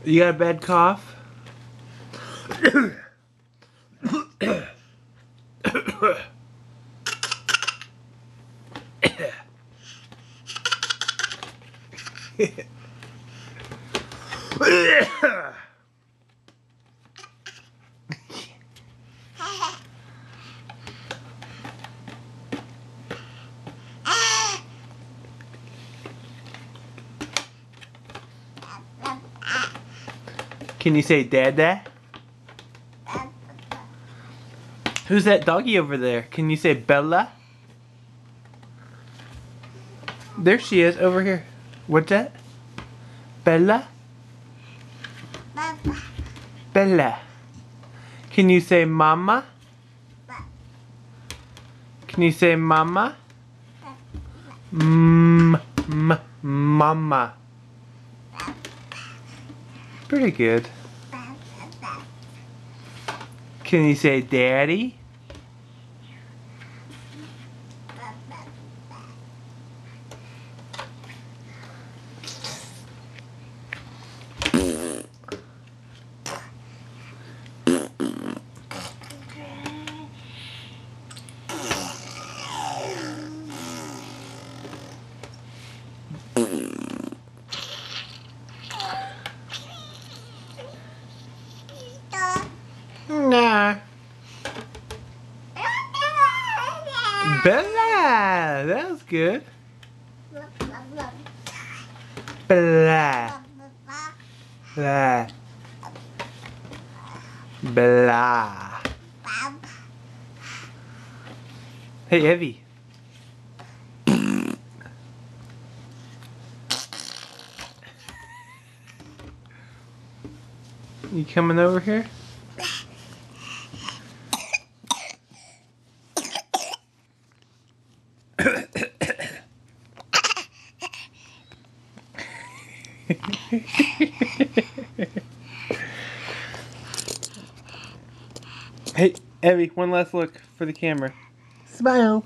You got a bad cough? Can you say Dada? Who's that doggy over there? Can you say Bella? There she is, over here. What's that? Bella? Bella. Can you say Mama? Can you say Mama? Mama. Pretty good. Can you say Daddy? Nah. Bella! That was good. Bella. Blah. Blah. Hey, Evie. You coming over here? Hey, Evie, one last look for the camera. Smile.